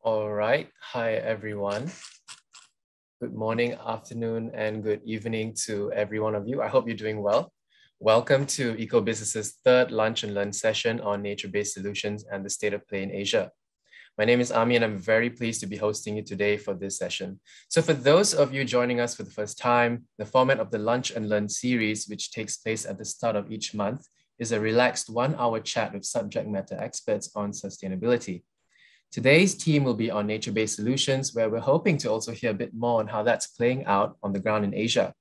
All right. Hi, everyone. Good morning, afternoon, and good evening to every one of you. I hope you're doing well. Welcome to EcoBusiness's third Lunch and Learn session on nature-based solutions and the state of play in Asia. My name is Ami, and I'm very pleased to be hosting you today for this session. So for those of you joining us for the first time, the format of the Lunch and Learn series, which takes place at the start of each month, is a relaxed 1-hour chat with subject matter experts on sustainability. Today's team will be on nature-based solutions, where we're hoping to also hear a bit more on how that's playing out on the ground in Asia.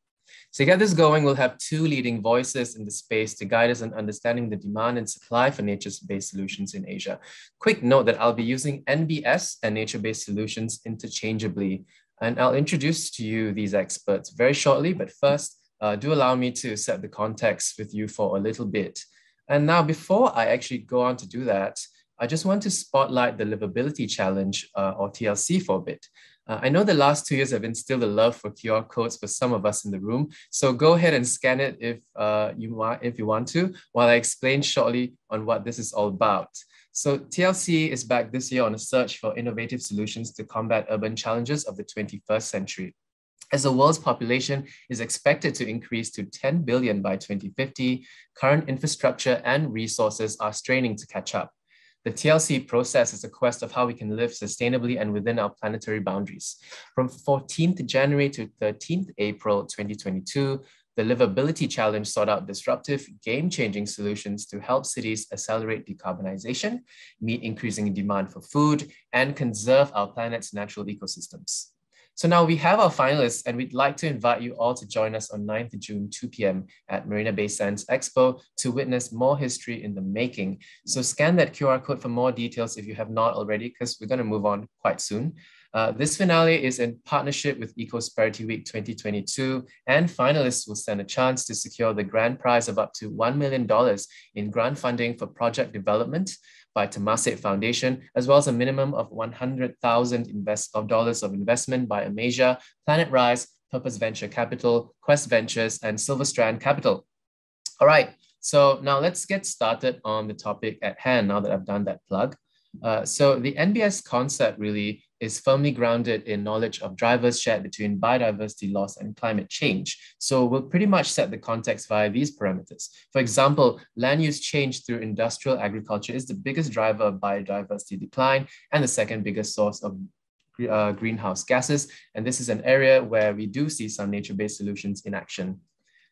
To get this going, we'll have two leading voices in the space to guide us in understanding the demand and supply for nature-based solutions in Asia. Quick note that I'll be using NBS and nature-based solutions interchangeably, and I'll introduce to you these experts very shortly, but first, do allow me to set the context with you for a little bit. And now, before I actually go on to do that, I just want to spotlight the Livability Challenge, or TLC, for a bit. I know the last 2 years have instilled a love for QR codes for some of us in the room, so go ahead and scan it if you want to, while I explain shortly on what this is all about. So TLC is back this year on a search for innovative solutions to combat urban challenges of the 21st century. As the world's population is expected to increase to 10 billion by 2050, current infrastructure and resources are straining to catch up. The TLC process is a quest of how we can live sustainably and within our planetary boundaries. From 14th January to 13th April 2022, the Livability Challenge sought out disruptive, game-changing solutions to help cities accelerate decarbonization, meet increasing demand for food, and conserve our planet's natural ecosystems. So now we have our finalists, and we'd like to invite you all to join us on 9th June, 2 p.m. at Marina Bay Sands Expo to witness more history in the making. So scan that QR code for more details if you have not already, because we're going to move on quite soon. This finale is in partnership with Ecosperity Week 2022, and finalists will stand a chance to secure the grand prize of up to $1 million in grant funding for project development by Temasek Foundation, as well as a minimum of $100,000 of investment by Amasia, Planet Rise, Purpose Venture Capital, Quest Ventures, and Silverstrand Capital. All right, so now let's get started on the topic at hand now that I've done that plug. So the NBS concept really is firmly grounded in knowledge of drivers shared between biodiversity loss and climate change. So we'll pretty much set the context via these parameters. For example, land use change through industrial agriculture is the biggest driver of biodiversity decline and the second biggest source of greenhouse gases. And this is an area where we do see some nature-based solutions in action.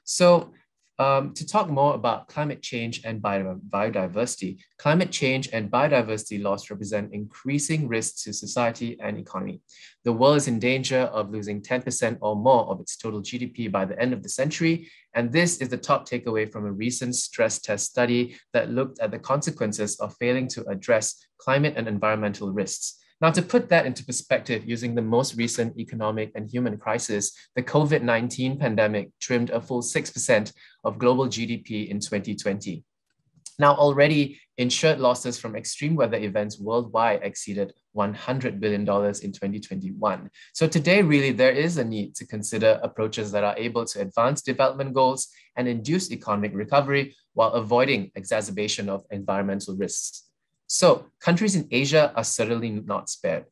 So to talk more about climate change and biodiversity, climate change and biodiversity loss represent increasing risks to society and economy. The world is in danger of losing 10% or more of its total GDP by the end of the century, and this is the top takeaway from a recent stress test study that looked at the consequences of failing to address climate and environmental risks. Now, to put that into perspective, using the most recent economic and human crisis, the COVID-19 pandemic trimmed a full 6% of global GDP in 2020. Now, already insured losses from extreme weather events worldwide exceeded $100 billion in 2021. So today, really, there is a need to consider approaches that are able to advance development goals and induce economic recovery while avoiding exacerbation of environmental risks. So countries in Asia are certainly not spared.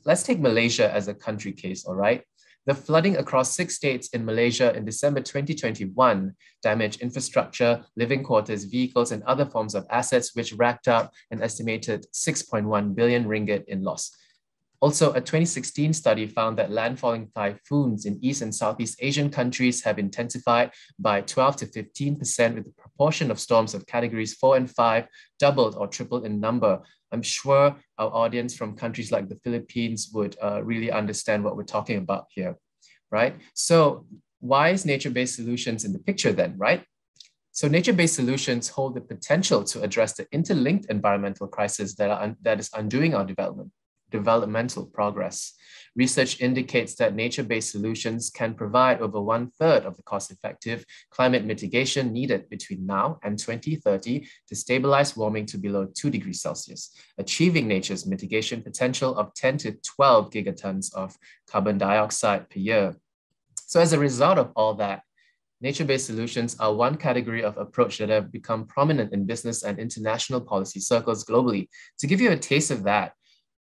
Let's take Malaysia as a country case, all right? The flooding across 6 states in Malaysia in December 2021 damaged infrastructure, living quarters, vehicles, and other forms of assets, which racked up an estimated 6.1 billion ringgit in loss. Also, a 2016 study found that landfalling typhoons in East and Southeast Asian countries have intensified by 12 to 15%, with the proportion of storms of categories 4 and 5 doubled or tripled in number. I'm sure our audience from countries like the Philippines would really understand what we're talking about here, right? So why is nature-based solutions in the picture then, right? So nature-based solutions hold the potential to address the interlinked environmental crisis that is undoing our developmental progress. Research indicates that nature-based solutions can provide over 1/3 of the cost-effective climate mitigation needed between now and 2030 to stabilize warming to below 2 degrees Celsius, achieving nature's mitigation potential of 10 to 12 gigatons of carbon dioxide per year. So as a result of all that, nature-based solutions are one category of approach that have become prominent in business and international policy circles globally. To give you a taste of that,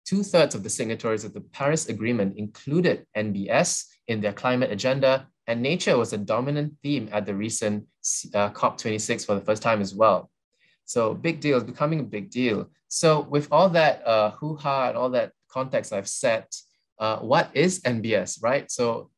2/3 of the signatories of the Paris Agreement included NBS in their climate agenda, and nature was a dominant theme at the recent COP26 for the first time as well. So big deal is becoming a big deal. So with all that hoo-ha and all that context I've set, what is NBS, right? So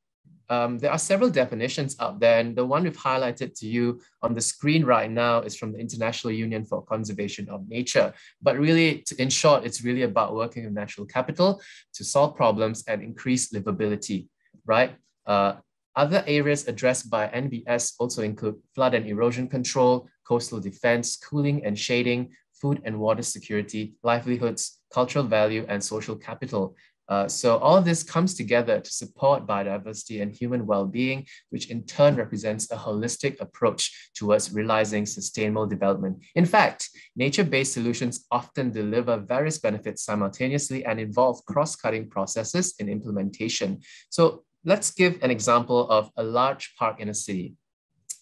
there are several definitions out there, and the one we've highlighted to you on the screen right now is from the International Union for Conservation of Nature. But really, in short, it's really about working with natural capital to solve problems and increase livability, right? Other areas addressed by NBS also include flood and erosion control, coastal defense, cooling and shading, food and water security, livelihoods, cultural value, and social capital. So all of this comes together to support biodiversity and human well-being, which in turn represents a holistic approach towards realizing sustainable development. In fact, nature-based solutions often deliver various benefits simultaneously and involve cross-cutting processes in implementation. So let's give an example of a large park in a city,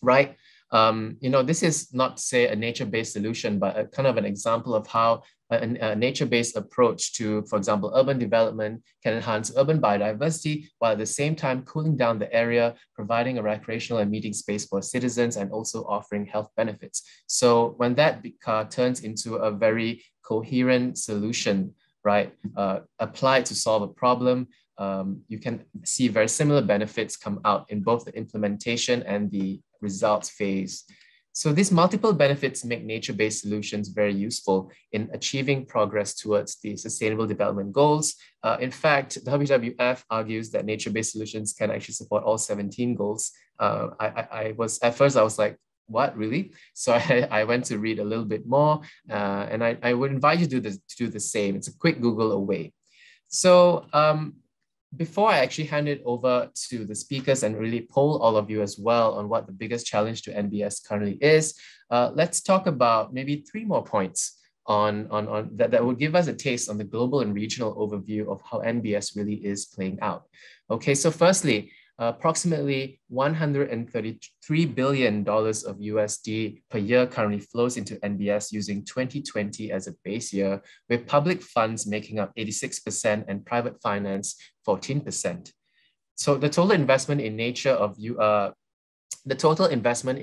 right? This is not, say, a nature-based solution, but a kind of an example of how a nature-based approach to, for example, urban development can enhance urban biodiversity while at the same time cooling down the area, providing a recreational and meeting space for citizens, and also offering health benefits. So when that turns into a very coherent solution, right, applied to solve a problem, you can see very similar benefits come out in both the implementation and the results phase. So these multiple benefits make nature-based solutions very useful in achieving progress towards the Sustainable Development Goals. In fact, the WWF argues that nature-based solutions can actually support all 17 goals. At first I was like, what, really? So I went to read a little bit more, and I would invite you to do the same. It's a quick Google away. So before I actually hand it over to the speakers and really poll all of you as well on what the biggest challenge to NBS currently is, let's talk about maybe 3 more points on that would give us a taste on the global and regional overview of how NBS really is playing out. Okay, so firstly, approximately $133 billion of USD per year currently flows into NBS using 2020 as a base year, with public funds making up 86% and private finance 14%. So the total investment in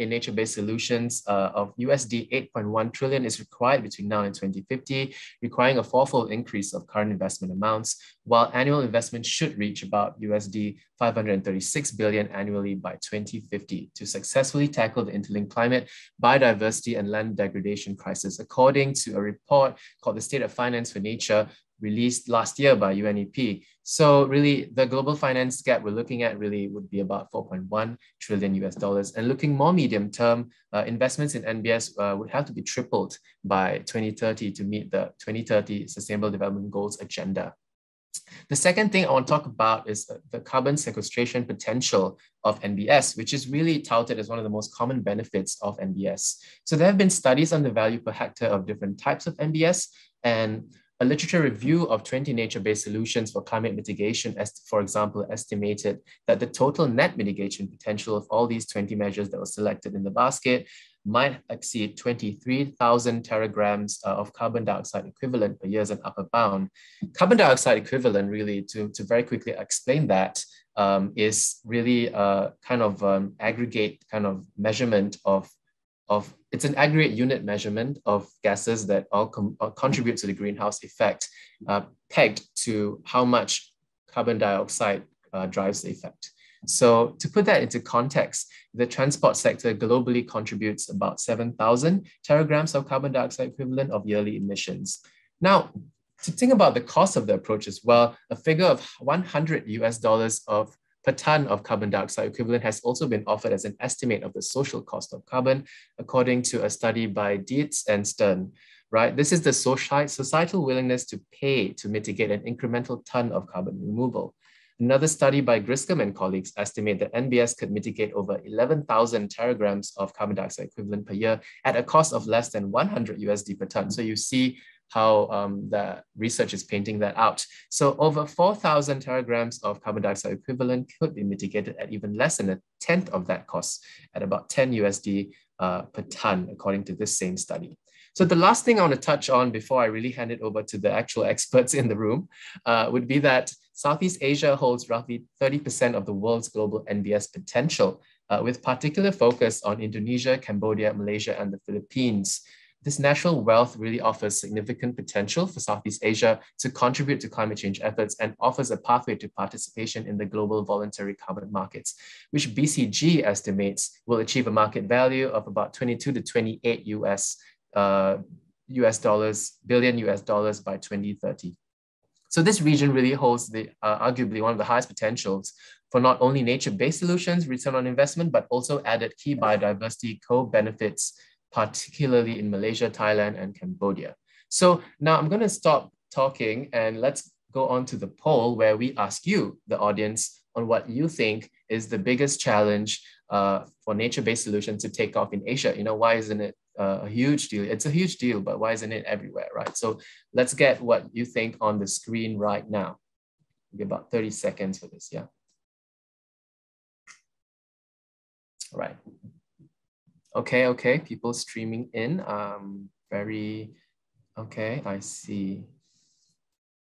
nature-based solutions of USD 8.1 trillion is required between now and 2050, requiring a 4-fold increase of current investment amounts, while annual investment should reach about USD 536 billion annually by 2050 to successfully tackle the interlinked climate, biodiversity, and land degradation crisis, according to a report called The State of Finance for Nature, released last year by UNEP. So really, the global finance gap we're looking at really would be about 4.1 trillion US dollars. And looking more medium term, investments in NBS would have to be tripled by 2030 to meet the 2030 Sustainable Development Goals agenda. The second thing I want to talk about is the carbon sequestration potential of NBS, which is really touted as one of the most common benefits of NBS. So there have been studies on the value per hectare of different types of NBS, and a literature review of 20 nature-based solutions for climate mitigation, for example, estimated that the total net mitigation potential of all these 20 measures that were selected in the basket might exceed 23,000 teragrams of carbon dioxide equivalent per year as an upper bound. Carbon dioxide equivalent, really, to very quickly explain that, is really a kind of aggregate kind of measurement it's an aggregate unit measurement of gases that all contribute to the greenhouse effect, pegged to how much carbon dioxide drives the effect. So to put that into context, the transport sector globally contributes about 7,000 teragrams of carbon dioxide equivalent of yearly emissions. Now, to think about the cost of the approach as well, a figure of $100 US per ton of carbon dioxide equivalent has also been offered as an estimate of the social cost of carbon, according to a study by Dietz and Stern, right? This is the societal willingness to pay to mitigate an incremental ton of carbon removal. Another study by Griscom and colleagues estimate that NBS could mitigate over 11,000 teragrams of carbon dioxide equivalent per year at a cost of less than 100 USD per ton. So you see how the research is painting that out. So over 4,000 teragrams of carbon dioxide equivalent could be mitigated at even less than 1/10 of that cost, at about 10 USD per ton, according to this same study. So the last thing I want to touch on before I really hand it over to the actual experts in the room would be that Southeast Asia holds roughly 30% of the world's global NBS potential, with particular focus on Indonesia, Cambodia, Malaysia, and the Philippines. This natural wealth really offers significant potential for Southeast Asia to contribute to climate change efforts and offers a pathway to participation in the global voluntary carbon markets, which BCG estimates will achieve a market value of about 22 to 28 billion US dollars by 2030. So this region really holds arguably one of the highest potentials for not only nature-based solutions, return on investment, but also added key biodiversity co-benefits, particularly in Malaysia, Thailand, and Cambodia. So now I'm going to stop talking and let's go on to the poll where we ask you, the audience, on what you think is the biggest challenge for nature-based solutions to take off in Asia. You know, why isn't it a huge deal? It's a huge deal, but why isn't it everywhere, right? So let's get what you think on the screen right now. Give about 30 seconds for this, yeah. All right. Okay, people streaming in. Okay, I see.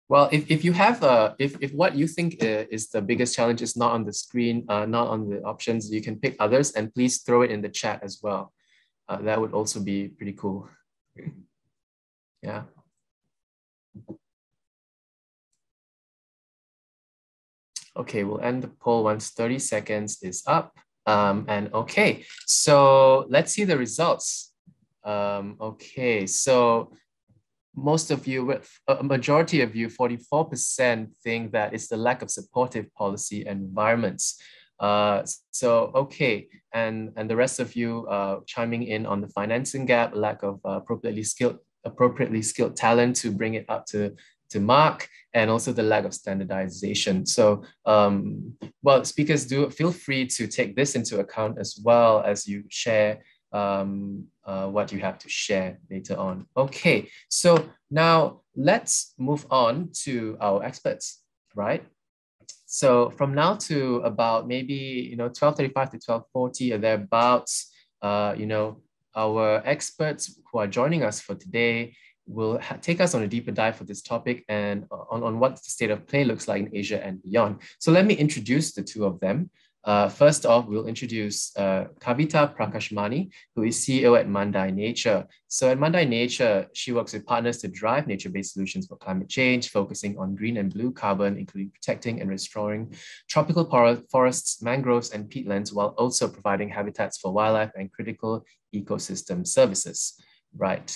Well, if you have if what you think is the biggest challenge is not on the screen, not on the options, you can pick others and please throw it in the chat as well. That would also be pretty cool. Yeah. Okay, we'll end the poll once 30 seconds is up. And okay, so let's see the results. Okay, so most of you, a majority of you, 44% think that it's the lack of supportive policy environments. So, okay, and the rest of you chiming in on the financing gap, lack of appropriately skilled talent to bring it up to mark, and also the lack of standardization. So, well, speakers, do feel free to take this into account as well as you share what you have to share later on. Okay, so now let's move on to our experts, right? So from now to about maybe 12:35 to 12:40 or thereabouts, our experts who are joining us for today will take us on a deeper dive for this topic and on what the state of play looks like in Asia and beyond. So let me introduce the two of them. First off, we'll introduce Kavita Prakashmani, who is CEO at Mandai Nature. So at Mandai Nature, she works with partners to drive nature-based solutions for climate change, focusing on green and blue carbon, including protecting and restoring tropical forests, mangroves, and peatlands, while also providing habitats for wildlife and critical ecosystem services. Right.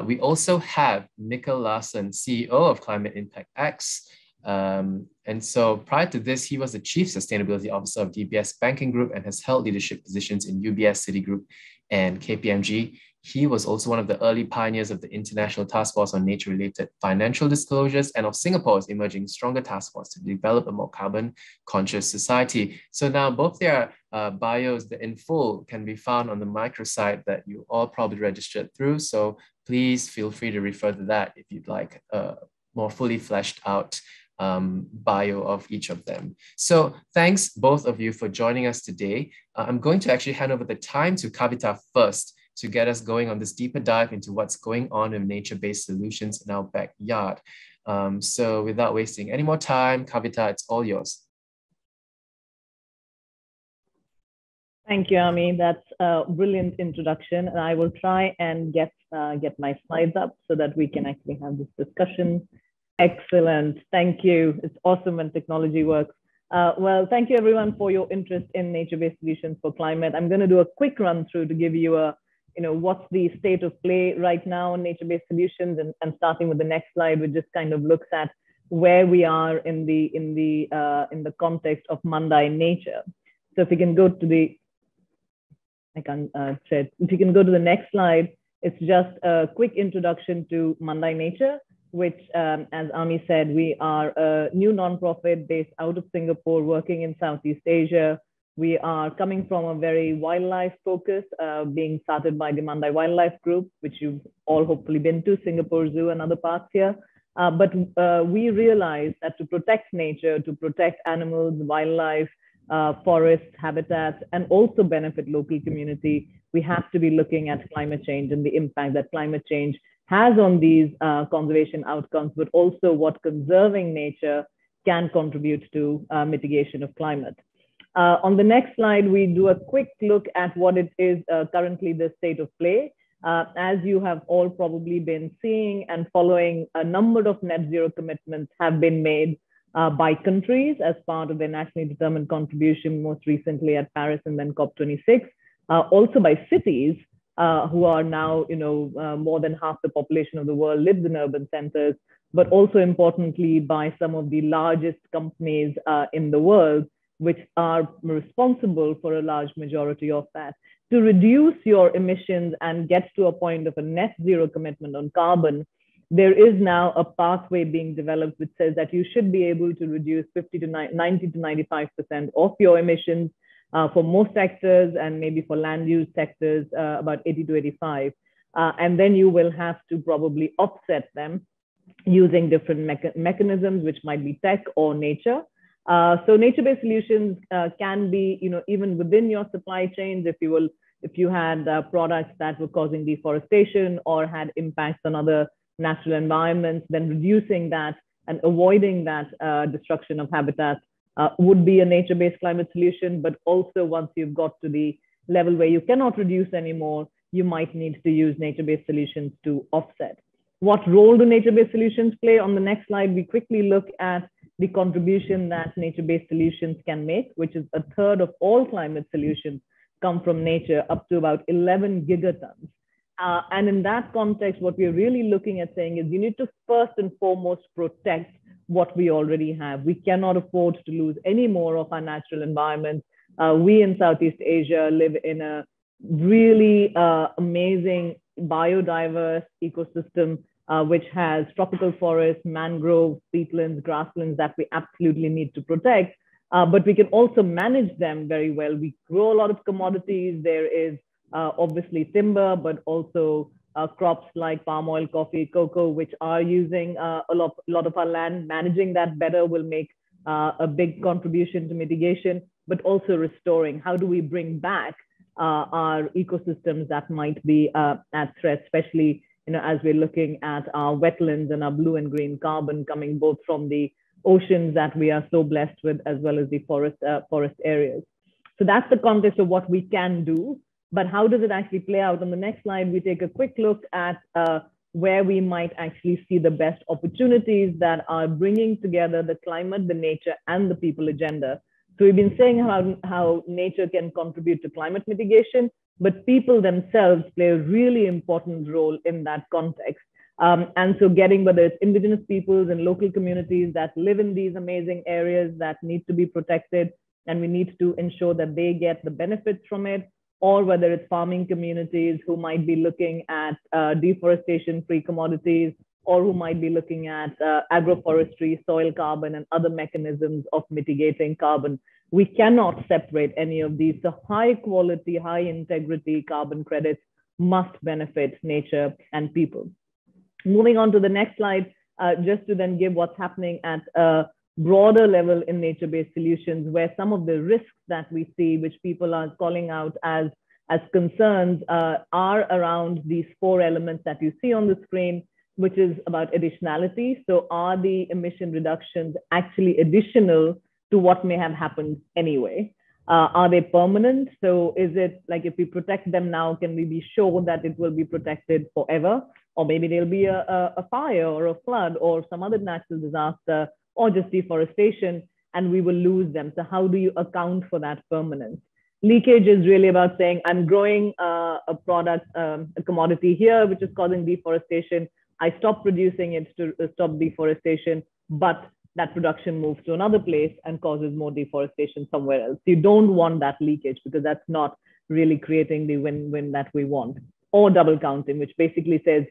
We also have Mikkel Larsen, CEO of Climate Impact X. And so prior to this, he was the Chief Sustainability Officer of DBS Banking Group and has held leadership positions in UBS, Citigroup, and KPMG. He was also one of the early pioneers of the International Task Force on Nature-Related Financial Disclosures and of Singapore's emerging Stronger Task Force to develop a more carbon-conscious society. So now both their bios in full can be found on the microsite that you all probably registered through. So please feel free to refer to that if you'd like a more fully fleshed out bio of each of them. So thanks both of you for joining us today. I'm going to actually hand over the time to Kavita first to get us going on this deeper dive into what's going on in nature-based solutions in our backyard. So without wasting any more time, Kavita, it's all yours. Thank you, Ami. That's a brilliant introduction. And I will try and get my slides up so that we can actually have this discussion. Excellent. Thank you. It's awesome when technology works. Well, thank you everyone for your interest in nature-based solutions for climate. I'm going to do a quick run through to give you a, what's the state of play right now in nature-based solutions, and starting with the next slide, which just kind of looks at where we are in the context of Mandai Nature. So if you can go to the, if you can go to the next slide, it's just a quick introduction to Mandai Nature, which, as Ami said, we are a new nonprofit based out of Singapore, working in Southeast Asia. We are coming from a very wildlife focus, being started by the Mandai Wildlife Group, which you've all hopefully been to, Singapore Zoo and other parts here. But we realized that to protect nature, to protect animals, wildlife, forest habitats, and also benefit local community, we have to be looking at climate change and the impact that climate change has on these conservation outcomes, but also what conserving nature can contribute to mitigation of climate. On the next slide, we do a quick look at what it is currently the state of play. As you have all probably been seeing and following, a number of net zero commitments have been made by countries as part of their nationally determined contribution, most recently at Paris and then COP26. Also by cities who are now, more than half the population of the world lives in urban centers, but also importantly by some of the largest companies in the world, which are responsible for a large majority of that. To reduce your emissions and get to a point of a net zero commitment on carbon, there is now a pathway being developed which says that you should be able to reduce 90 to 95% of your emissions for most sectors, and maybe for land use sectors, about 80 to 85. And then you will have to probably offset them using different mechanisms, which might be tech or nature. So nature-based solutions can be, even within your supply chains, if you had products that were causing deforestation or had impacts on other natural environments, then reducing that and avoiding that destruction of habitats would be a nature-based climate solution. But also once you've got to the level where you cannot reduce anymore, you might need to use nature-based solutions to offset. What role do nature-based solutions play? On the next slide, we quickly look at the contribution that nature-based solutions can make, which is a third of all climate solutions come from nature, up to about 11 gigatons. And in that context, what we're really looking at saying is you need to first and foremost protect what we already have. We cannot afford to lose any more of our natural environments. We in Southeast Asia live in a really amazing biodiverse ecosystem, which has tropical forests, mangroves, peatlands, grasslands that we absolutely need to protect. But we can also manage them very well. We grow a lot of commodities. There is obviously timber, but also crops like palm oil, coffee, cocoa, which are using a lot of our land. Managing that better will make a big contribution to mitigation, but also restoring. How do we bring back our ecosystems that might be at threat, especially as we're looking at our wetlands and our blue and green carbon coming both from the oceans that we are so blessed with, as well as the forest areas. So that's the context of what we can do. But how does it actually play out? On the next slide, we take a quick look at where we might actually see the best opportunities that are bringing together the climate, the nature, and the people agenda. So we've been saying how nature can contribute to climate mitigation, but people themselves play a really important role in that context. And so getting, whether it's indigenous peoples and local communities that live in these amazing areas that need to be protected, and we need to ensure that they get the benefits from it, or whether it's farming communities who might be looking at deforestation-free commodities, or who might be looking at agroforestry, soil carbon, and other mechanisms of mitigating carbon. We cannot separate any of these. So high quality, high integrity carbon credits must benefit nature and people. Moving on to the next slide, just to then give what's happening at a broader level in nature-based solutions, where some of the risks that we see, which people are calling out as concerns, are around these four elements that you see on the screen, which is about additionality. So are the emission reductions actually additional to what may have happened anyway? Are they permanent? So is it like, if we protect them now, can we be sure that it will be protected forever? Or maybe there'll be a fire or a flood or some other natural disaster, or just deforestation, and we will lose them. So how do you account for that permanence? Leakage is really about saying, I'm growing a product, a commodity here, which is causing deforestation. I stop producing it to stop deforestation, but that production moves to another place and causes more deforestation somewhere else. You don't want that leakage, because that's not really creating the win-win that we want. Or double counting, which basically says,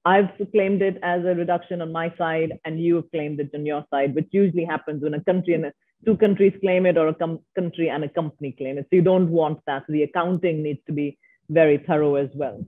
I've claimed it as a reduction on my side, and you have claimed it on your side, which usually happens when a country and two countries claim it, or a country and a company claim it. So you don't want that. So the accounting needs to be very thorough as well.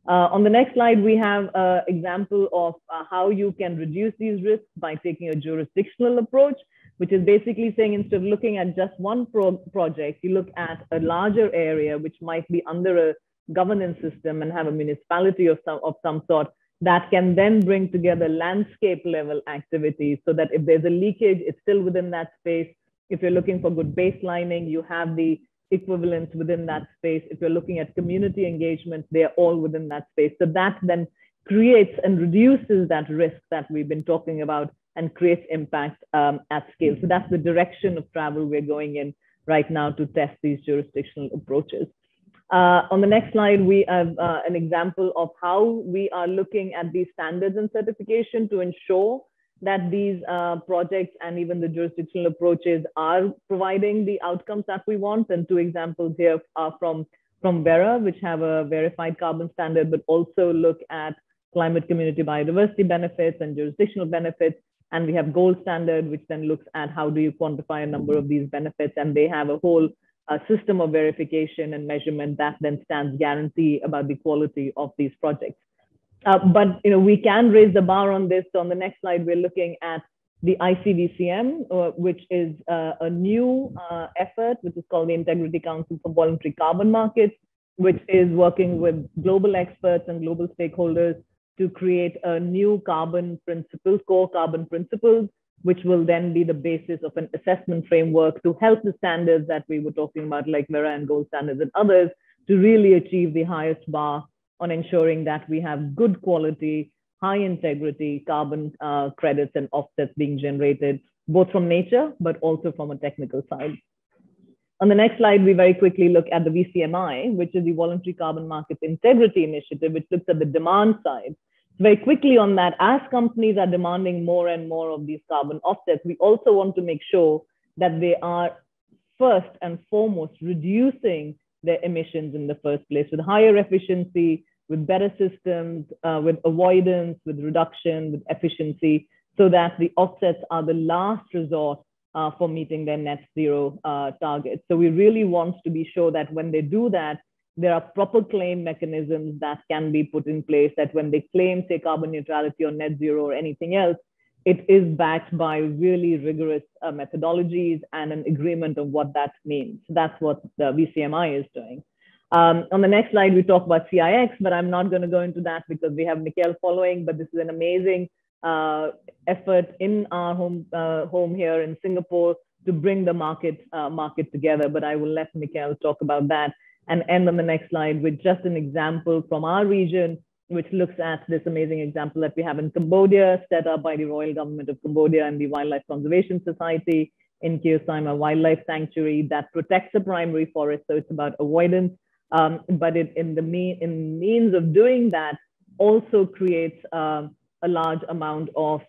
On the next slide, we have an example of how you can reduce these risks by taking a jurisdictional approach. which is basically saying instead of looking at just one project, you look at a larger area, which might be under a governance system and have a municipality of some sort that can then bring together landscape level activities so that if there's a leakage, it's still within that space. If you're looking for good baselining, you have the equivalents within that space. If you're looking at community engagement, they're all within that space. So that then creates and reduces that risk that we've been talking about and creates impact at scale. So that's the direction of travel we're going in right now to test these jurisdictional approaches. On the next slide, we have an example of how we are looking at these standards and certification to ensure that these projects and even the jurisdictional approaches are providing the outcomes that we want. And two examples here are from Vera, which have a verified carbon standard, but also look at climate community biodiversity benefits and jurisdictional benefits. And we have gold standard, which then looks at how do you quantify a number of these benefits. And they have a whole system of verification and measurement that then stands guarantee about the quality of these projects. But we can raise the bar on this. So on the next slide, we're looking at the IC-VCM, which is a new effort, which is called the Integrity Council for Voluntary Carbon Markets, which is working with global experts and global stakeholders to create a new carbon principles, core carbon principles, which will then be the basis of an assessment framework to help the standards that we were talking about, like Vera and gold standards and others, to really achieve the highest bar on ensuring that we have good quality, high integrity carbon credits and offsets being generated, both from nature, but also from a technical side. On the next slide, we very quickly look at the VCMI, which is the Voluntary Carbon Markets Integrity Initiative, which looks at the demand side. Very quickly on that, as companies are demanding more and more of these carbon offsets, we also want to make sure that they are first and foremost reducing their emissions in the first place with higher efficiency, with better systems, with avoidance, with reduction, with efficiency, so that the offsets are the last resort for meeting their net zero targets. So we really want to be sure that when they do that, there are proper claim mechanisms that can be put in place, that when they claim, say, carbon neutrality or net zero or anything else, it is backed by really rigorous methodologies and an agreement of what that means. That's what the VCMI is doing. On the next slide, we talk about CIX, but I'm not going to go into that because we have Mikhail following, but this is an amazing effort in our home here in Singapore to bring the market together, but I will let Mikhail talk about that and end on the next slide with just an example from our region, which looks at this amazing example that we have in Cambodia, set up by the Royal Government of Cambodia and the Wildlife Conservation Society in Seima Wildlife Sanctuary that protects the primary forest. So it's about avoidance, but in means of doing that also creates a large amount of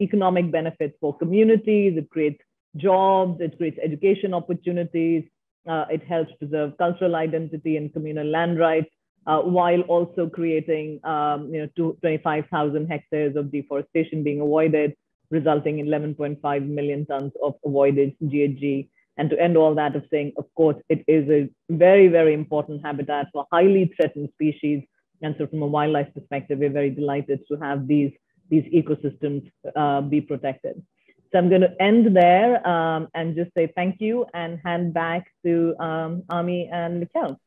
economic benefits for communities. It creates jobs, it creates education opportunities. It helps preserve cultural identity and communal land rights, while also creating 25,000 hectares of deforestation being avoided, resulting in 11.5 million tons of avoided GHG. And to end all that of saying, of course, it is a very, very important habitat for highly threatened species. And so from a wildlife perspective, we're very delighted to have these ecosystems be protected. So I'm going to end there and just say thank you and hand back to Ami and Mikhail.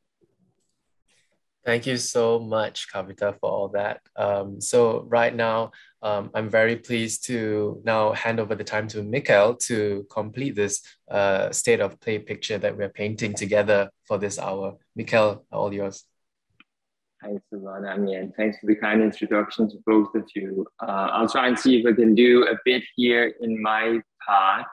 Thank you so much, Kavita, for all that. So right now, I'm very pleased to now hand over the time to Mikhail to complete this state of play picture that we're painting together for this hour. Mikhail, all yours. Thanks a lot, Ami, and thanks for the kind introduction to both of you. I'll try and see if I can do a bit here in my part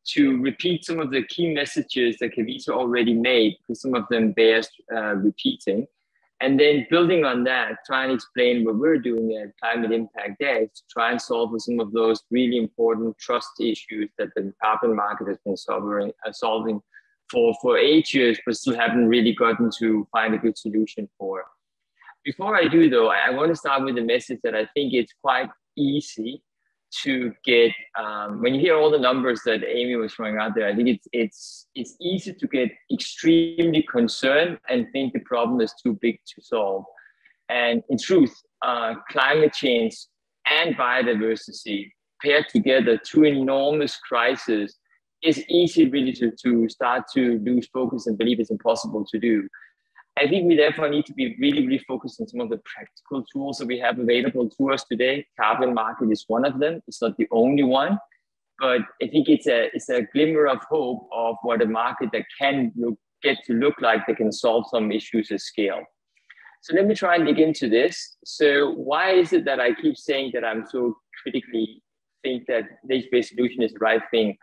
to repeat some of the key messages that Kavita already made, because some of them bears repeating. And then building on that, try and explain what we're doing at Climate Impact X to try and solve for some of those really important trust issues that the carbon market has been solving for ages, but still haven't really gotten to find a good solution for. Before I do, though, I want to start with a message that I think it's quite easy to get. When you hear all the numbers that Amy was throwing out there, I think it's easy to get extremely concerned and think the problem is too big to solve. And in truth, climate change and biodiversity paired together two enormous crises, it's easy really to start to lose focus and believe it's impossible to do. I think we therefore need to be really, really focused on some of the practical tools that we have available to us today. Carbon market is one of them. It's not the only one, but I think it's a glimmer of hope of what a market that can get to look like that can solve some issues at scale. So let me try and dig into this. So why is it that I keep saying that I'm so critically think that nature-based solution is the right thing?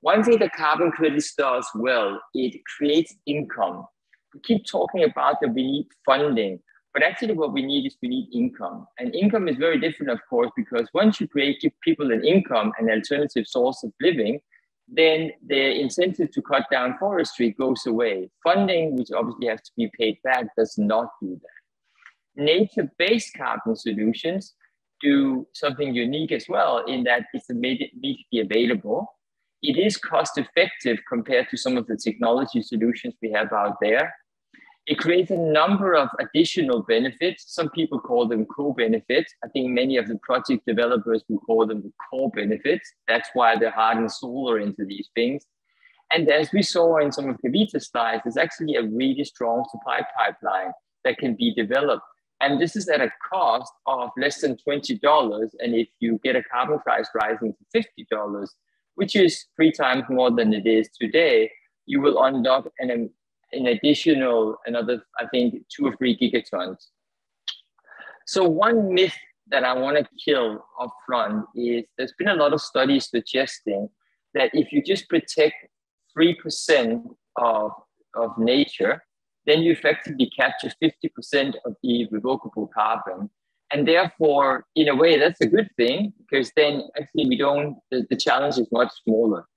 One thing that carbon credits does well, it creates income. We keep talking about that we need funding, but actually what we need is we need income. And income is very different, of course, because once you give people an income, an alternative source of living, then the incentive to cut down forestry goes away. Funding, which obviously has to be paid back, does not do that. Nature-based carbon solutions do something unique as well in that it's immediately available. It is cost effective compared to some of the technology solutions we have out there. It creates a number of additional benefits. Some people call them co-benefits. I think many of the project developers will call them the core benefits. That's why they're heart and soul are into these things. And as we saw in some of Kavita's slides, there's actually a really strong supply pipeline that can be developed. And this is at a cost of less than $20. And if you get a carbon price rising to $50, which is 3 times more than it is today, you will unlock an additional, another, I think, 2 or 3 gigatons. So one myth that I want to kill up front is there's been a lot of studies suggesting that if you just protect 3% of nature, then you effectively capture 50% of the irrevocable carbon. And therefore, in a way, that's a good thing, because then actually the challenge is much smaller.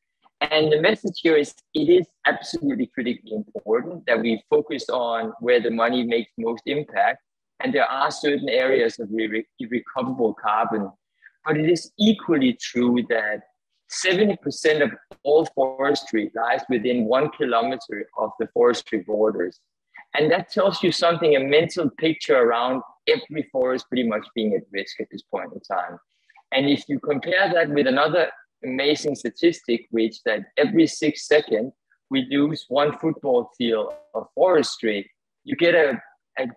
And the message here is it is absolutely critically important that we focus on where the money makes most impact. And there are certain areas of irrecoverable carbon. But it is equally true that 70% of all forestry lies within 1 kilometer of the forestry borders. And that tells you something, a mental picture around every forest pretty much being at risk at this point in time. And if you compare that with another amazing statistic, which that every 6 seconds, we lose 1 football field of forestry, you get a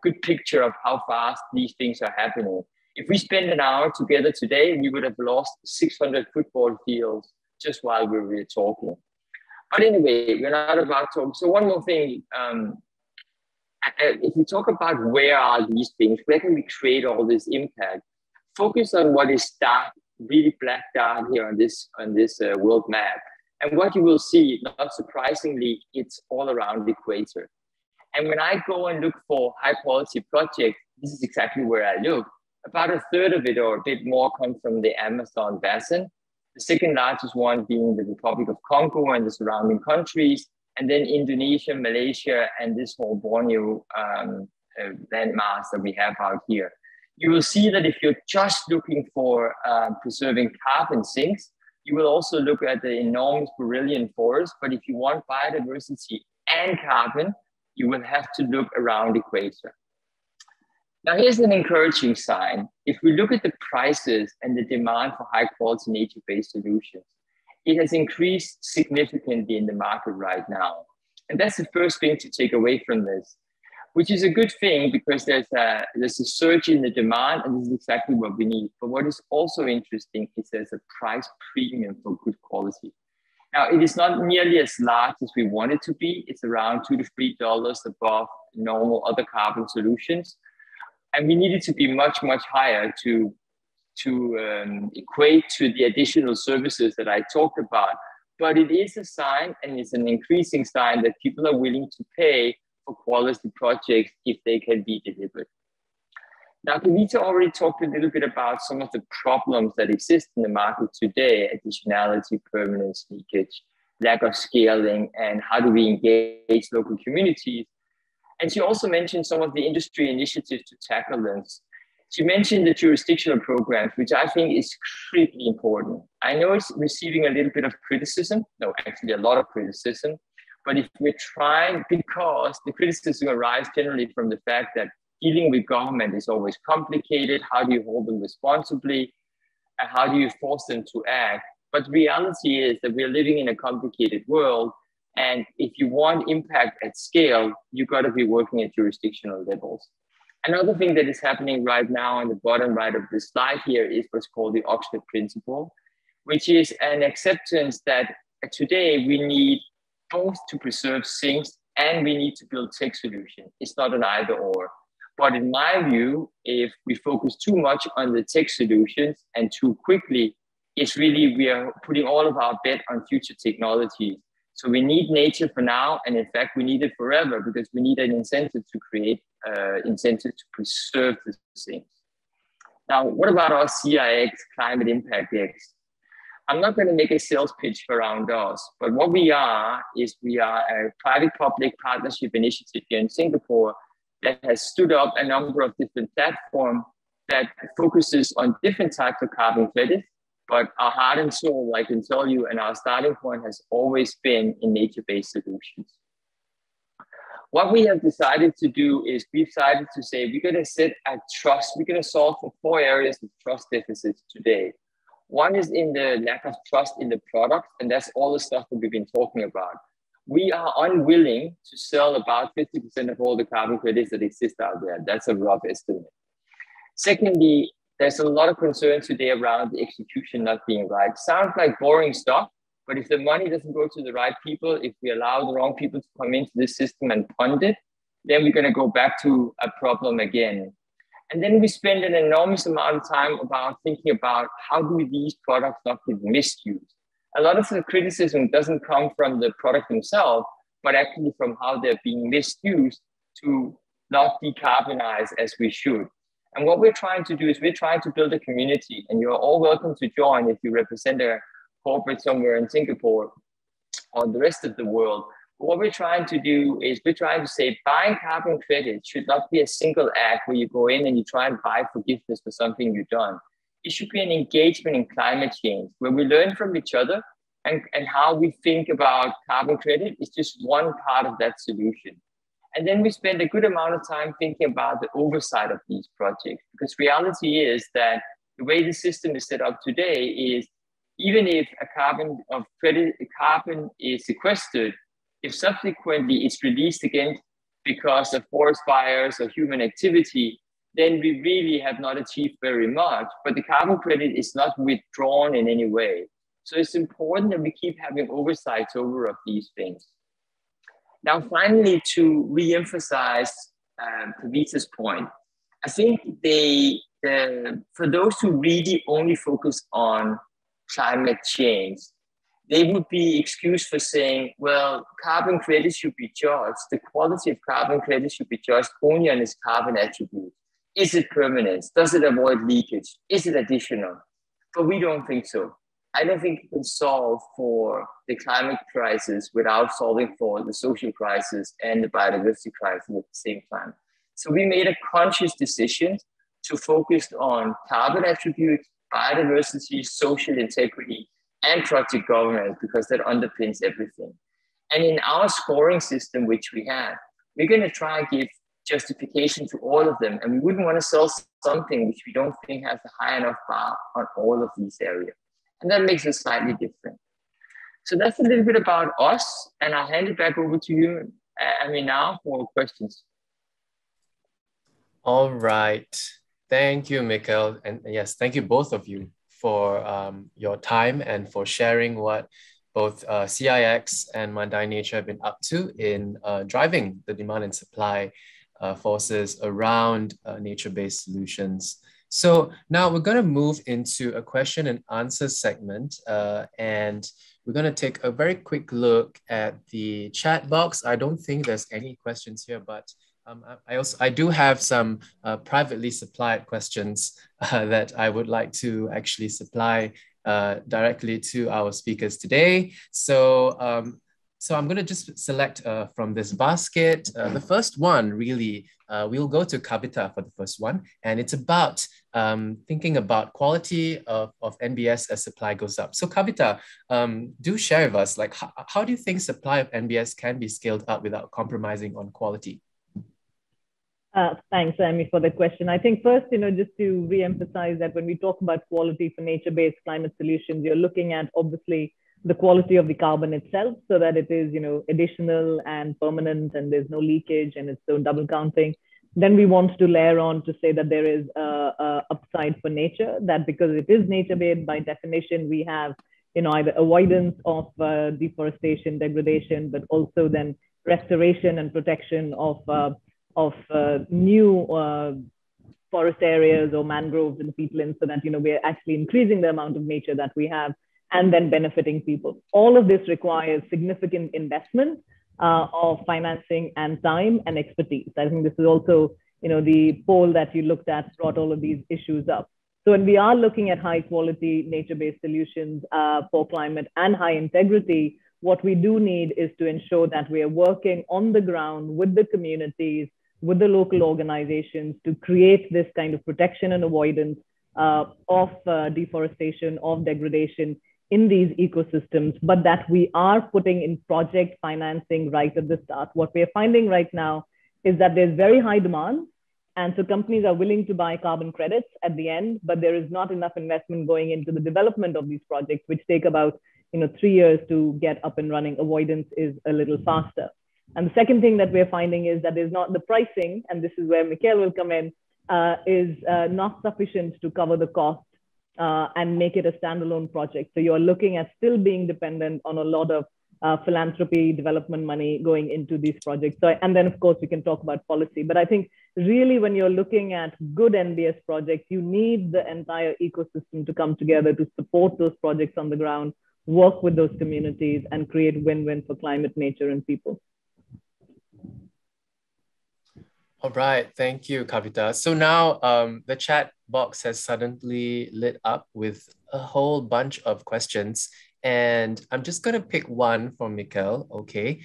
good picture of how fast these things are happening. If we spend an hour together today, we would have lost 600 football fields just while we were talking. But anyway, we're not about to talk. So one more thing, if we talk about where are these things, where can we create all this impact? Focus on what is dark, really black dark here on this world map. And what you will see, not surprisingly, it's all around the equator. And when I go and look for high quality projects, this is exactly where I look. About a third of it or a bit more comes from the Amazon basin. The second largest one being the Republic of Congo and the surrounding countries, and then Indonesia, Malaysia, and this whole Borneo landmass that we have out here. You will see that if you're just looking for preserving carbon sinks, you will also look at the enormous Brazilian forest. But if you want biodiversity and carbon, you will have to look around the equator. Now, here's an encouraging sign. If we look at the prices and the demand for high quality nature-based solutions, it has increased significantly in the market right now. And that's the first thing to take away from this, which is a good thing because there's a surge in the demand, and this is exactly what we need. But what is also interesting is there's a price premium for good quality. Now, it is not nearly as large as we want it to be. It's around $2 to $3 above normal other carbon solutions. And we need it to be much, much higher to equate to the additional services that I talked about. But it is a sign, and it's an increasing sign, that people are willing to pay for quality projects if they can be delivered. Now, Kavita already talked a little bit about some of the problems that exist in the market today: additionality, permanence, leakage, lack of scaling, and how do we engage local communities. And she also mentioned some of the industry initiatives to tackle this. She mentioned the jurisdictional programs, which I think is critically important. I know it's receiving a little bit of criticism, no, actually a lot of criticism, but if we're trying, because the criticism arises generally from the fact that dealing with government is always complicated. How do you hold them responsibly? and how do you force them to act? But the reality is that we're living in a complicated world. And if you want impact at scale, you've got to be working at jurisdictional levels. Another thing that is happening right now on the bottom right of this slide here is what's called the Oxford Principle, which is an acceptance that today we need both to preserve sinks and we need to build tech solutions. It's not an either or. But in my view, if we focus too much on the tech solutions and too quickly, it's really, we are putting all of our bet on future technologies. So we need nature for now, and in fact, we need it forever because we need an incentive to create incentive to preserve the things. Now, what about our CIX, Climate Impact X? I'm not going to make a sales pitch around us, but what we are is we are a private-public partnership initiative here in Singapore that has stood up a number of different platforms that focuses on different types of carbon credits. But our heart and soul, I can tell you, and our starting point has always been in nature-based solutions. What we have decided to do is we've decided to say we're going to set a trust, we're going to solve for 4 areas of trust deficits today. One is in the lack of trust in the product, and that's all the stuff that we've been talking about. We are unwilling to sell about 50% of all the carbon credits that exist out there. That's a rough estimate. Secondly, there's a lot of concern today around the execution not being right. Sounds like boring stuff, but if the money doesn't go to the right people, if we allow the wrong people to come into this system and fund it, then we're going to go back to a problem again. And then we spend an enormous amount of time about thinking about how do these products not get misused. A lot of the criticism doesn't come from the product themselves, but actually from how they're being misused to not decarbonize as we should. And what we're trying to do is we're trying to build a community, and you're all welcome to join if you represent a corporate somewhere in Singapore or the rest of the world. But what we're trying to do is we're trying to say buying carbon credits should not be a single act where you go in and you try and buy forgiveness for something you've done. It should be an engagement in climate change where we learn from each other, and how we think about carbon credit is just one part of that solution. And then we spend a good amount of time thinking about the oversight of these projects, because reality is that the way the system is set up today is even if a carbon is sequestered, if subsequently it's released again because of forest fires or human activity, then we really have not achieved very much, but the carbon credit is not withdrawn in any way. So it's important that we keep having oversight over of these things. Now, finally, to re-emphasize Kavita's point, I think for those who really only focus on climate change, they would be excused for saying, well, carbon credits should be judged. The quality of carbon credits should be judged only on its carbon attribute. Is it permanent? Does it avoid leakage? Is it additional? But we don't think so. I don't think you can solve for the climate crisis without solving for the social crisis and the biodiversity crisis at the same time. So we made a conscious decision to focus on carbon attributes, biodiversity, social integrity, and project governance, because that underpins everything. And in our scoring system, which we have, we're going to try and give justification to all of them. And we wouldn't want to sell something which we don't think has a high enough bar on all of these areas. And that makes it slightly different. So that's a little bit about us. And I'll hand it back over to you, now for questions. All right. Thank you, Mikkel. And yes, thank you both of you for your time and for sharing what both CIX and Mandai Nature have been up to in driving the demand and supply forces around nature-based solutions. So now we're going to move into a question and answer segment, and we're going to take a very quick look at the chat box. I don't think there's any questions here, but I do have some privately supplied questions that I would like to actually supply directly to our speakers today. So I'm going to just select from this basket. The first one, really, we'll go to Kavita for the first one. And it's about thinking about quality of NBS as supply goes up. So Kavita, do share with us, like, how do you think supply of NBS can be scaled up without compromising on quality? Thanks, Amy, for the question. I think first, just to re-emphasize that when we talk about quality for nature-based climate solutions, you're looking at obviously the quality of the carbon itself, so that it is, additional and permanent, and there's no leakage, and it's so double counting. Then we want to layer on to say that there is a upside for nature, that because it is nature-based, by definition, we have, either avoidance of deforestation, degradation, but also then restoration and protection of new forest areas or mangroves and peatlands, so that we're actually increasing the amount of nature that we have and then benefiting people. All of this requires significant investment of financing and time and expertise. I think this is also, the poll that you looked at brought all of these issues up. So when we are looking at high quality nature-based solutions for climate and high integrity, what we do need is to ensure that we are working on the ground with the communities, with the local organizations, to create this kind of protection and avoidance of deforestation, of degradation in these ecosystems, but that we are putting in project financing right at the start. What we're finding right now is that there's very high demand. And so companies are willing to buy carbon credits at the end, but there is not enough investment going into the development of these projects, which take about 3 years to get up and running. Avoidance is a little faster. And the second thing that we're finding is that there's not the pricing, and this is where Mikhail will come in, is not sufficient to cover the cost and make it a standalone project. So you're looking at still being dependent on a lot of philanthropy, development money going into these projects. So, and then of course we can talk about policy, but I think really when you're looking at good NBS projects, you need the entire ecosystem to come together to support those projects on the ground, work with those communities, and create win-win for climate, nature, and people. All right, thank you, Kavita. So now the chat box has suddenly lit up with a whole bunch of questions, and I'm just gonna pick one from Mikhail, okay?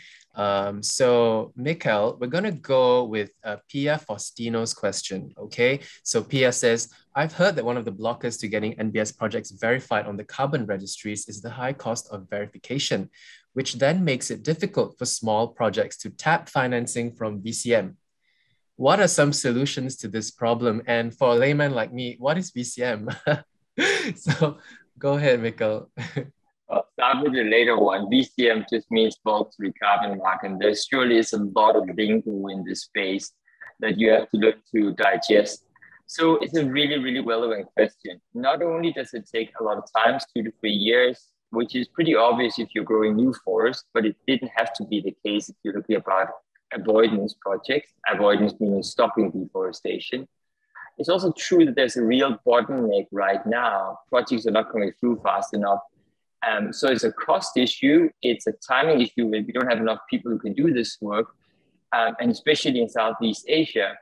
So Mikhail, we're gonna go with Pia Faustino's question, okay? So Pia says, I've heard that one of the blockers to getting NBS projects verified on the carbon registries is the high cost of verification, which then makes it difficult for small projects to tap financing from VCM. What are some solutions to this problem? And for a layman like me, what is VCM? So go ahead, Mikhail. I'll start with the later one. VCM just means voluntary carbon market. There surely is a lot of lingo in this space that you have to learn to digest. So it's a really, really relevant question. Not only does it take a lot of time, 2 to 3 years, which is pretty obvious if you're growing new forest, but it didn't have to be the case if you're looking about avoidance projects, avoidance meaning stopping deforestation. It's also true that there's a real bottleneck right now. Projects are not coming through fast enough. So it's a cost issue. It's a timing issue where we don't have enough people who can do this work, and especially in Southeast Asia.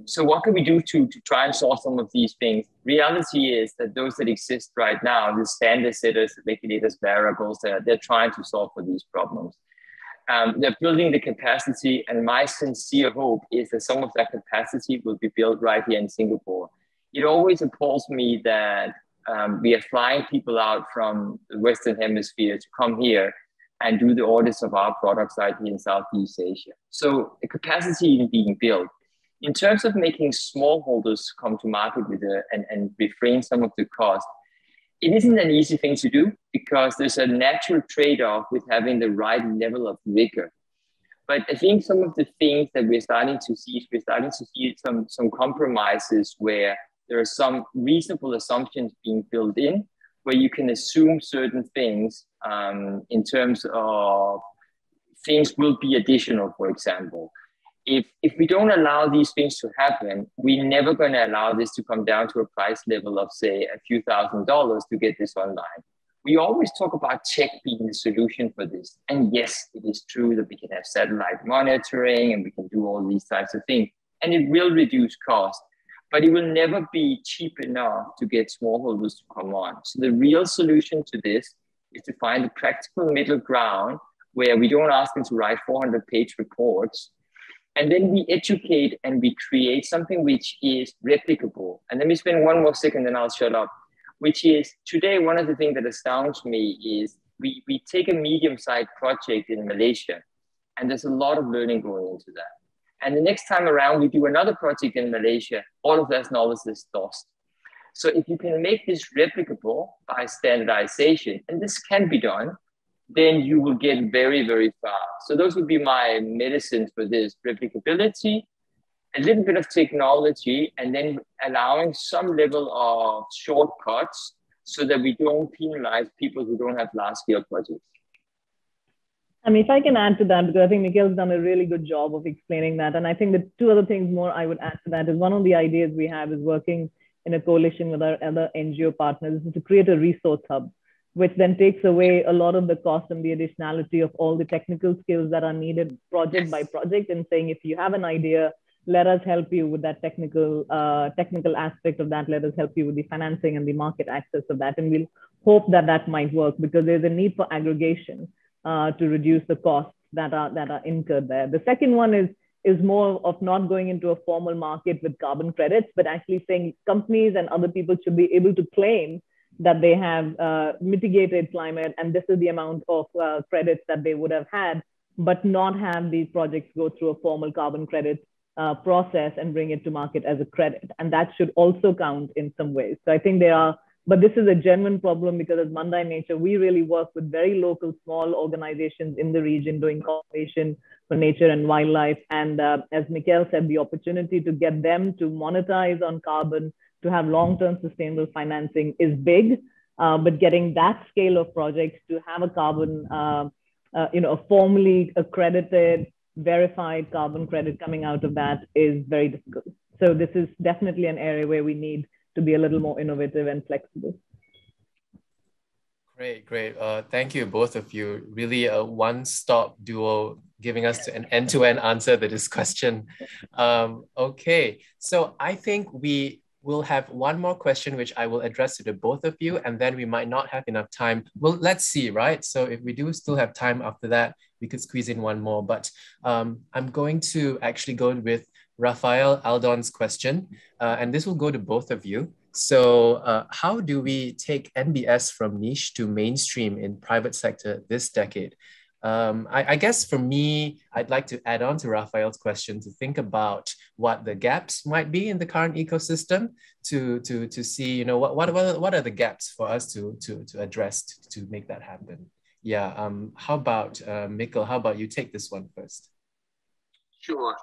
So what can we do to try and solve some of these things? Reality is that those that exist right now, the standard setters, regulators, variables, they're trying to solve for these problems. They're building the capacity, and my sincere hope is that some of that capacity will be built right here in Singapore. It always appalls me that we are flying people out from the Western Hemisphere to come here and do the audits of our products right here in Southeast Asia. So the capacity is being built. In terms of making smallholders come to market with and refrain some of the cost, it isn't an easy thing to do because there's a natural trade-off with having the right level of rigor. But I think some of the things that we're starting to see some compromises where there are some reasonable assumptions being built in, where you can assume certain things in terms of things will be additional, for example. If we don't allow these things to happen, we're never going to allow this to come down to a price level of, say, a few $1,000s to get this online. We always talk about tech being the solution for this. And yes, it is true that we can have satellite monitoring and we can do all these types of things. And it will reduce cost, but it will never be cheap enough to get smallholders to come on. So the real solution to this is to find a practical middle ground where we don't ask them to write 400-page reports. And then we educate and we create something which is replicable. And let me spend one more second, then I'll shut up, which is today, one of the things that astounds me is we take a medium-sized project in Malaysia And there's a lot of learning going into that. And the next time around, we do another project in Malaysia, all of that knowledge is lost. So if you can make this replicable by standardization, and this can be done, then you will get very, very far. So those would be my medicines for this: replicability, a little bit of technology, and then allowing some level of shortcuts so that we don't penalize people who don't have large-scale projects. I mean, if I can add to that, because I think Mikhail's done a really good job of explaining that. And I think the two other things more I would add to that is, one of the ideas we have is working in a coalition with our other NGO partners is to create a resource hub, which then takes away a lot of the cost and the additionality of all the technical skills that are needed project by project, and saying, if you have an idea, let us help you with that technical aspect of that. Let us help you with the financing and the market access of that. And we'll hope that that might work, because there's a need for aggregation to reduce the costs that are incurred there. The second one is more of not going into a formal market with carbon credits, but actually saying companies and other people should be able to claim that they have mitigated climate, and this is the amount of credits that they would have had, but not have these projects go through a formal carbon credit process and bring it to market as a credit. And that should also count in some ways. So I think there are, but this is a genuine problem, because as Mandai Nature, we really work with very local, small organizations in the region doing conservation for nature and wildlife. And as Mikhail said, the opportunity to get them to monetize on carbon, to have long-term sustainable financing is big, but getting that scale of projects to have a carbon, a formally accredited, verified carbon credit coming out of that is very difficult. So this is definitely an area where we need to be a little more innovative and flexible. Great. Thank you, both of you. Really a one-stop duo, giving us an end-to-end answer to this question. Okay, so I think we will have one more question, which I will address to the both of you, and then we might not have enough time. Well, let's see, right? So if we do still have time after that, we could squeeze in one more, but I'm going to actually go with Rafael Aldon's question, and this will go to both of you. So how do we take NBS from niche to mainstream in private sector this decade? I guess for me, I'd like to add on to Rafael's question to think about what the gaps might be in the current ecosystem to see, what are the gaps for us to address to make that happen? Yeah, how about Mikkel, how about you take this one first? Sure.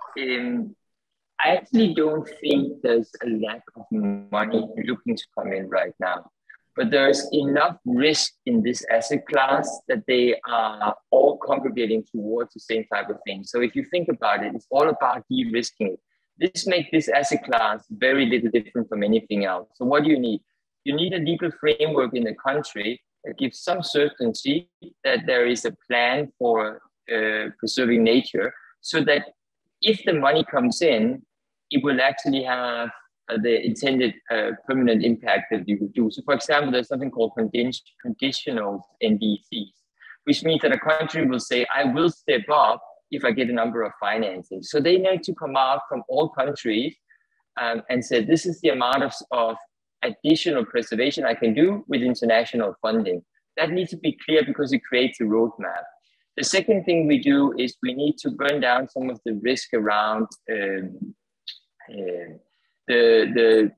I actually don't think there's a lack of money looking to come in right now, but there's enough risk in this asset class that they are all congregating towards the same type of thing. So if you think about it, it's all about de-risking. This makes this asset class very little different from anything else. So what do you need? You need a legal framework in the country that gives some certainty that there is a plan for preserving nature, so that if the money comes in, it will actually have the intended permanent impact that you would do. So for example, there's something called conditional NDCs, which means that a country will say, I will step up if I get a number of financing. So they need to come out from all countries and say, this is the amount of additional preservation I can do with international funding. That needs to be clear because it creates a roadmap. The second thing we do is we need to burn down some of the risk around the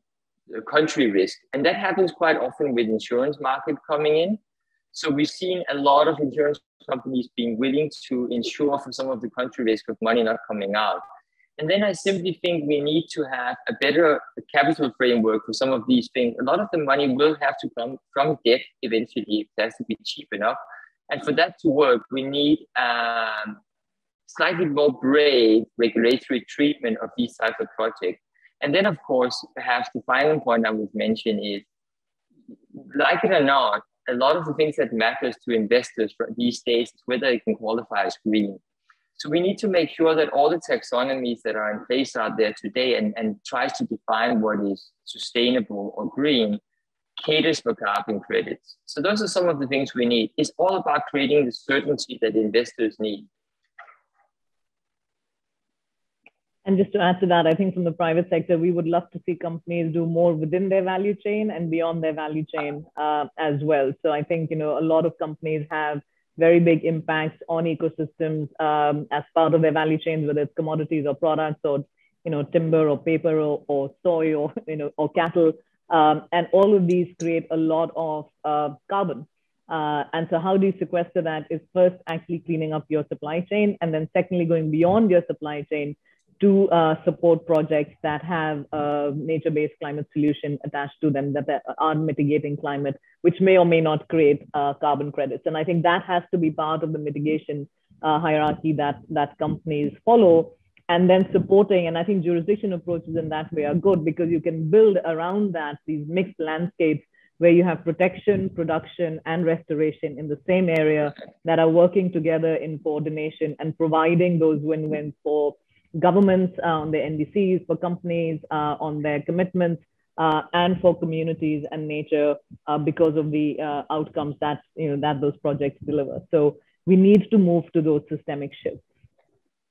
country risk. And that happens quite often with insurance market coming in. So we've seen a lot of insurance companies being willing to insure for some of the country risk of money not coming out. And then I simply think we need to have a better capital framework for some of these things. A lot of the money will have to come from debt eventually. It has to be cheap enough. And for that to work, we need slightly more brave regulatory treatment of these types of projects. And then, of course, perhaps the final point I would mention is, like it or not, a lot of the things that matters to investors these days is whether it can qualify as green. So we need to make sure that all the taxonomies that are in place out there today and tries to define what is sustainable or green caters for carbon credits. So those are some of the things we need. It's all about creating the certainty that investors need. And just to add to that, I think from the private sector, we would love to see companies do more within their value chain and beyond their value chain as well. So I think, a lot of companies have very big impacts on ecosystems as part of their value chains, whether it's commodities or products or timber or paper or soy or or cattle, and all of these create a lot of carbon. And so how do you sequester that is first actually cleaning up your supply chain, and then secondly going beyond your supply chain to support projects that have a nature-based climate solution attached to them that are mitigating climate, which may or may not create carbon credits. And I think that has to be part of the mitigation hierarchy that companies follow, and then supporting. And I think jurisdiction approaches in that way are good, because you can build around that these mixed landscapes where you have protection, production, and restoration in the same area that are working together in coordination and providing those win-wins for governments on their NDCs, for companies on their commitments, and for communities and nature because of the outcomes that that those projects deliver. So we need to move to those systemic shifts.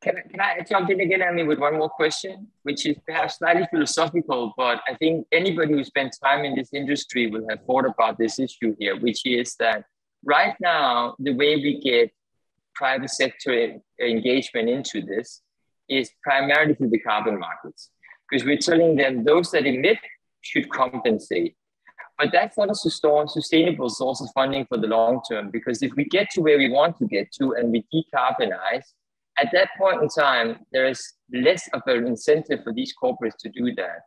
Can I jump in again, Amy, with one more question, which is perhaps slightly philosophical, but I think anybody who spent time in this industry will have thought about this issue here, which is that right now, the way we get private sector engagement into this is primarily through the carbon markets, because we're telling them those that emit should compensate. But that's not a sustainable source of funding for the long term, because if we get to where we want to get to and we decarbonize, at that point in time, there is less of an incentive for these corporates to do that.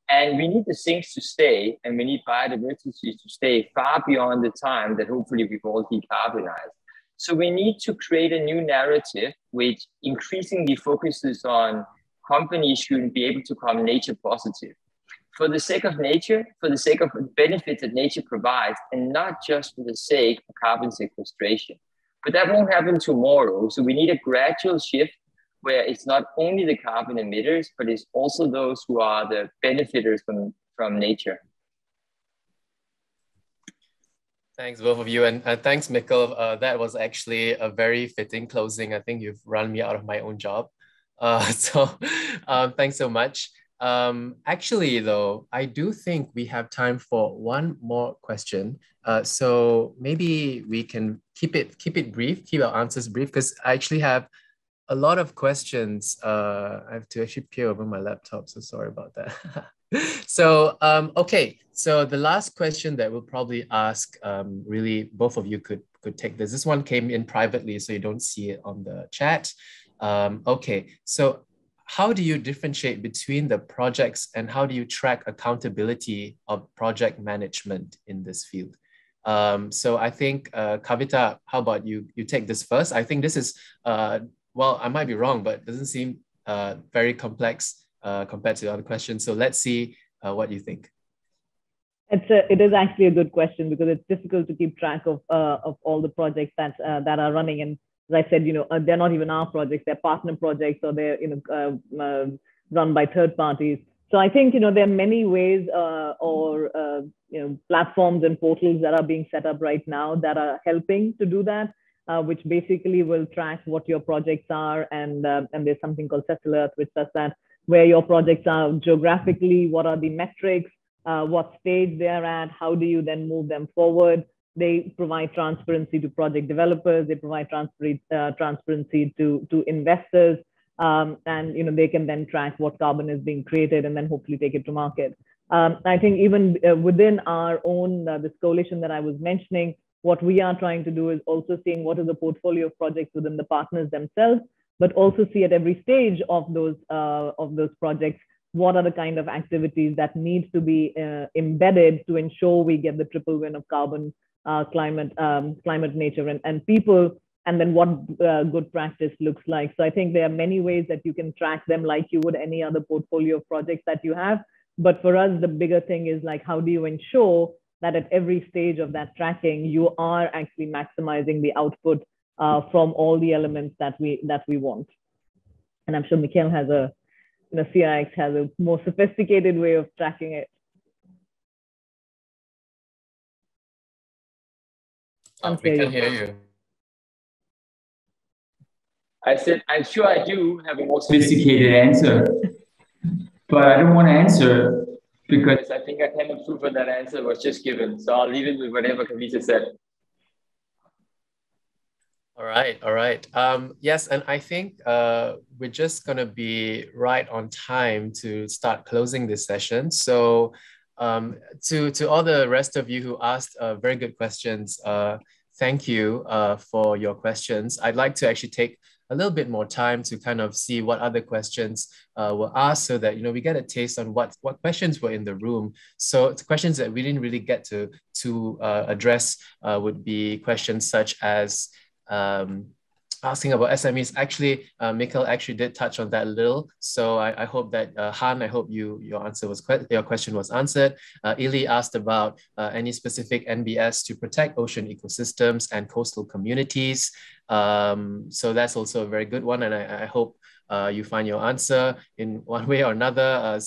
And we need the sinks to stay, and we need biodiversity to stay far beyond the time that hopefully we've all decarbonized. So we need to create a new narrative which increasingly focuses on companies should be able to become nature positive for the sake of nature, for the sake of the benefits that nature provides, and not just for the sake of carbon sequestration. But that won't happen tomorrow. So we need a gradual shift where it's not only the carbon emitters, but it's also those who are the benefiters from nature. Thanks, both of you. And thanks, Mikkel. That was actually a very fitting closing. I think you've run me out of my own job. Thanks so much. Actually, though, I do think we have time for one more question. So maybe we can keep it brief, keep our answers brief, because I actually have a lot of questions. I have to actually peer over my laptop, so sorry about that. So, okay, so the last question that we'll probably ask, really, both of you could take this. This one came in privately, so you don't see it on the chat. Okay, so how do you differentiate between the projects and how do you track accountability of project management in this field? So I think, Kavita, how about you take this first? I think this is, well, I might be wrong, but it doesn't seem very complex compared to the other questions. So let's see what you think. It is actually a good question, because it's difficult to keep track of all the projects that are running. And as I said, they're not even our projects; they're partner projects, or they're run by third parties. So I think there are many ways or platforms and portals that are being set up right now that are helping to do that, which basically will track what your projects are, and there's something called Cecil Earth, which does that, where your projects are geographically, what are the metrics, what stage they're at, how do you then move them forward. They provide transparency to project developers, they provide transparency to investors, and they can then track what carbon is being created and then hopefully take it to market. I think even within our own, this coalition that I was mentioning, what we are trying to do is also seeing what is the portfolio of projects within the partners themselves, but also see at every stage of those projects, what are the kind of activities that need to be embedded to ensure we get the triple win of carbon, climate, nature, and people, and then what good practice looks like. So I think there are many ways that you can track them like you would any other portfolio of projects that you have. But for us, the bigger thing is like, how do you ensure that at every stage of that tracking, you are actually maximizing the output from all the elements that we want. And I'm sure Mikkel has CIX has a more sophisticated way of tracking it. We can hear you. I said, I'm sure I do have a more sophisticated answer, but I don't want to answer because I think I cannot prove that answer was just given. So I'll leave it with whatever Kavita said. All right, all right. Yes, and I think we're just gonna be right on time to start closing this session. So to all the rest of you who asked very good questions, thank you for your questions. I'd like to actually take a little bit more time to kind of see what other questions were asked so that, you know, we get a taste on what questions were in the room. So it's questions that we didn't really get to address would be questions such as asking about SMEs. Actually, Mikkel actually did touch on that a little. So I hope that Han, I hope your answer was your question was answered. Ili asked about any specific NBS to protect ocean ecosystems and coastal communities. So that's also a very good one, and I hope you find your answer in one way or another.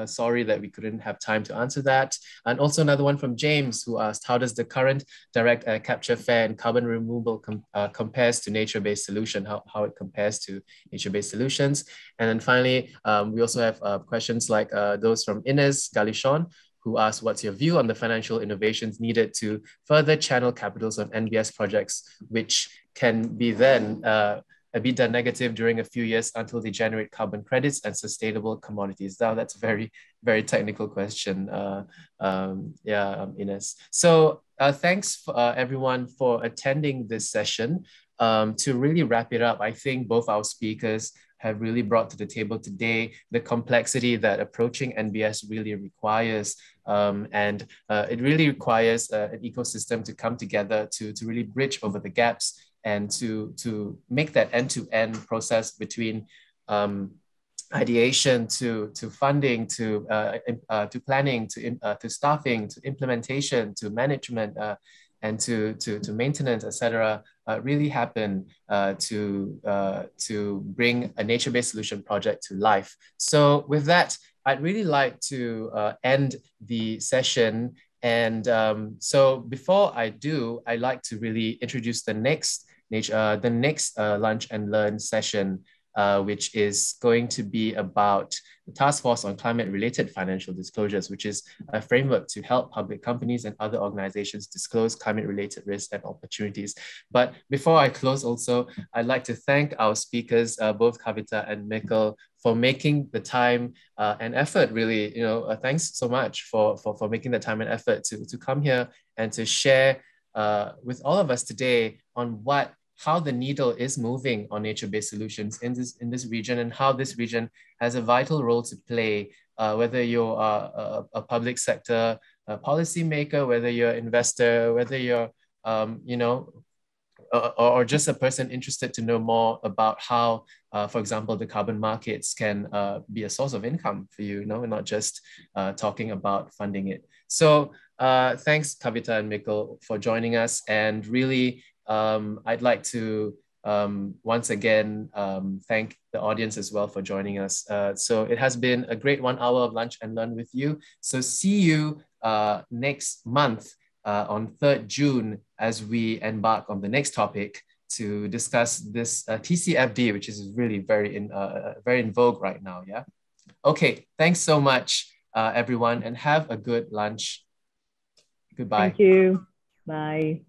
Sorry that we couldn't have time to answer that. And also another one from James, who asked, how does the current direct air capture fare and carbon removal compares to nature-based solution, how it compares to nature-based solutions. And then finally, we also have questions like those from Ines Galishon, who asked, what's your view on the financial innovations needed to further channel capitals on NBS projects, which can be then EBITDA negative during a few years until they generate carbon credits and sustainable commodities? Now, that's a very, very technical question. Ines. So thanks everyone for attending this session. To really wrap it up, I think both our speakers have really brought to the table today the complexity that approaching NBS really requires. And it really requires an ecosystem to come together to really bridge over the gaps and to make that end-to-end process between ideation to funding to planning to staffing to implementation to management and to maintenance, etc., really happen to bring a nature-based solution project to life. So with that, I'd really like to end the session. And so before I do, I'd like to really introduce the next lunch and learn session, which is going to be about the Task Force on Climate-Related Financial Disclosures, which is a framework to help public companies and other organizations disclose climate-related risks and opportunities. But before I close also, I'd like to thank our speakers, both Kavita and Mikkel, for making the time and effort, really, thanks so much for making the time and effort to come here and to share with all of us today on how the needle is moving on nature-based solutions in this region, and how this region has a vital role to play, whether you're a public sector policymaker, whether you're an investor, whether you're, or just a person interested to know more about how, for example, the carbon markets can be a source of income for you, not just talking about funding it. So thanks, Kavita and Mikkel, for joining us. And really, I'd like to once again thank the audience as well for joining us. So it has been a great 1 hour of lunch and learn with you. So see you next month on 3rd June as we embark on the next topic to discuss this TCFD, which is really very in vogue right now. Yeah. Okay. Thanks so much, everyone, and have a good lunch. Goodbye. Thank you. Bye.